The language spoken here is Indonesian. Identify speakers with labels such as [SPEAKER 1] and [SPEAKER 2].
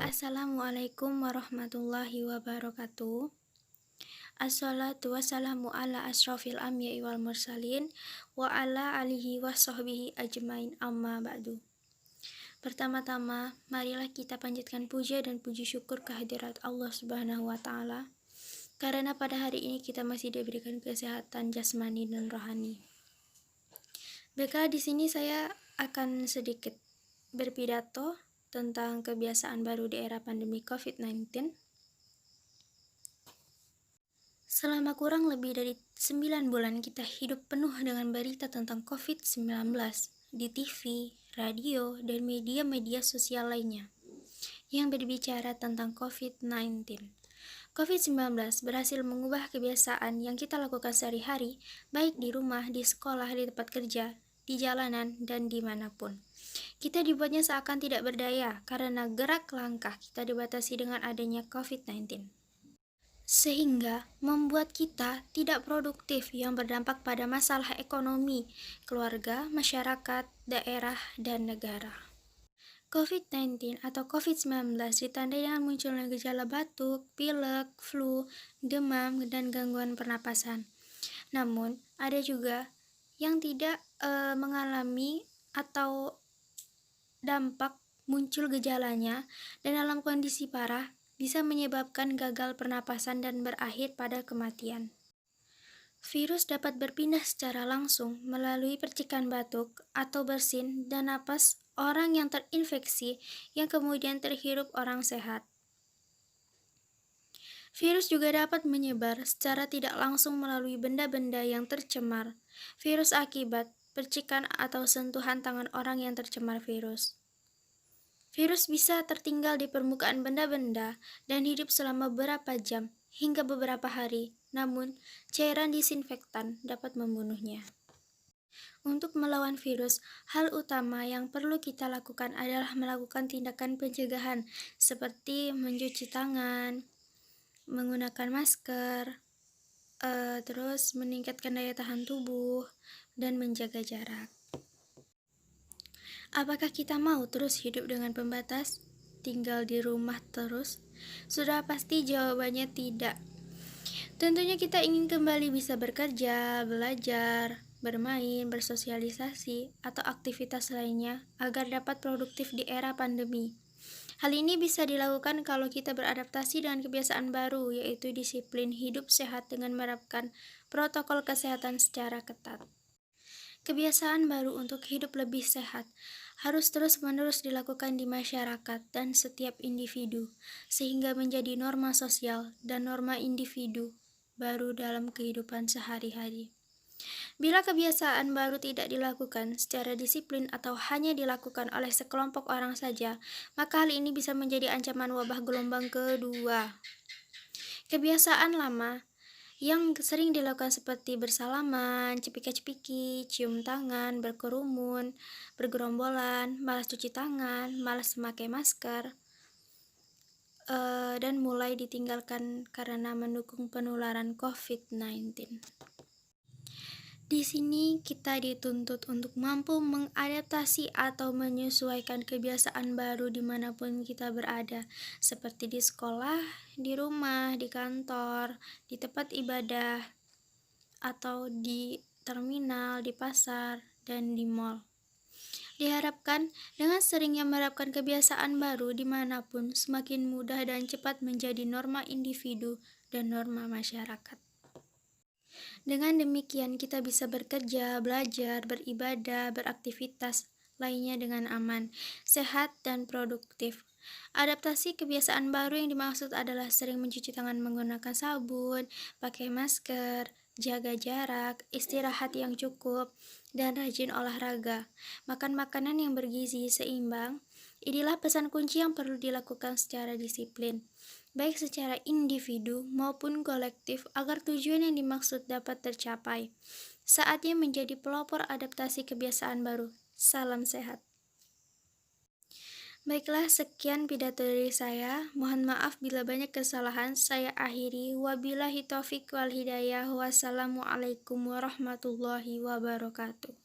[SPEAKER 1] Assalamualaikum warahmatullahi wabarakatuh. Assalatu wassalamu ala asrofil anbiya'i wal mursalin wa ala alihi wa sahbihi ajmain amma ba'du. Pertama-tama, marilah kita panjatkan puja dan puji syukur kehadirat Allah Subhanahu wa taala karena pada hari ini kita masih diberikan kesehatan jasmani dan rohani. Baiklah, di sini saya akan sedikit berpidato tentang kebiasaan baru di era pandemi COVID-19. Selama kurang lebih dari 9 bulan kita hidup penuh dengan berita tentang COVID-19 di TV, radio, dan media-media sosial lainnya yang berbicara tentang COVID-19. COVID-19 berhasil mengubah kebiasaan yang kita lakukan sehari-hari, baik di rumah, di sekolah, di tempat kerja, di jalanan, dan dimanapun. Kita dibuatnya seakan tidak berdaya karena gerak langkah kita dibatasi dengan adanya COVID-19. Sehingga membuat kita tidak produktif yang berdampak pada masalah ekonomi, keluarga, masyarakat, daerah, dan negara. COVID-19 atau COVID-19 ditandai dengan munculnya gejala batuk, pilek, flu, demam, dan gangguan pernapasan. Namun, ada juga yang tidak mengalami atau dampak muncul gejalanya dan dalam kondisi parah bisa menyebabkan gagal pernapasan dan berakhir pada kematian. Virus dapat berpindah secara langsung melalui percikan batuk atau bersin dan napas orang yang terinfeksi yang kemudian terhirup orang sehat. Virus juga dapat menyebar secara tidak langsung melalui benda-benda yang tercemar. Virus akibat percikan atau sentuhan tangan orang yang tercemar virus. Virus bisa tertinggal di permukaan benda-benda dan hidup selama beberapa jam hingga beberapa hari, namun cairan disinfektan dapat membunuhnya. Untuk melawan virus, hal utama yang perlu kita lakukan adalah melakukan tindakan pencegahan seperti mencuci tangan, menggunakan masker, terus meningkatkan daya tahan tubuh, dan menjaga jarak. Apakah kita mau terus hidup dengan pembatas? Tinggal di rumah terus? Sudah pasti jawabannya tidak. Tentunya kita ingin kembali bisa bekerja, belajar, bermain, bersosialisasi, atau aktivitas lainnya agar dapat produktif di era pandemi. Hal ini bisa dilakukan kalau kita beradaptasi dengan kebiasaan baru, yaitu disiplin hidup sehat dengan menerapkan protokol kesehatan secara ketat. Kebiasaan baru untuk hidup lebih sehat harus terus-menerus dilakukan di masyarakat dan setiap individu, sehingga menjadi norma sosial dan norma individu baru dalam kehidupan sehari-hari. Bila kebiasaan baru tidak dilakukan secara disiplin atau hanya dilakukan oleh sekelompok orang saja, maka hal ini bisa menjadi ancaman wabah gelombang kedua. Kebiasaan lama yang sering dilakukan seperti bersalaman, cepika-cepiki, cium tangan, berkerumun, bergerombolan, malas cuci tangan, malas memakai masker, dan mulai ditinggalkan karena mendukung penularan COVID-19. Di sini kita dituntut untuk mampu mengadaptasi atau menyesuaikan kebiasaan baru dimanapun kita berada, seperti di sekolah, di rumah, di kantor, di tempat ibadah, atau di terminal, di pasar, dan di mal. Diharapkan dengan seringnya menerapkan kebiasaan baru dimanapun semakin mudah dan cepat menjadi norma individu dan norma masyarakat. Dengan demikian kita bisa bekerja, belajar, beribadah, beraktivitas lainnya dengan aman, sehat, dan produktif. Adaptasi kebiasaan baru yang dimaksud adalah sering mencuci tangan menggunakan sabun, pakai masker, jaga jarak, istirahat yang cukup, dan rajin olahraga. Makan makanan yang bergizi seimbang. Inilah pesan kunci yang perlu dilakukan secara disiplin, baik secara individu maupun kolektif agar tujuan yang dimaksud dapat tercapai. Saatnya menjadi pelopor adaptasi kebiasaan baru. Salam sehat. Baiklah, sekian pidato dari saya. Mohon maaf bila banyak kesalahan. Saya akhiri. Wabillahi taufiq wal hidayah. Wassalamualaikum warahmatullahi wabarakatuh.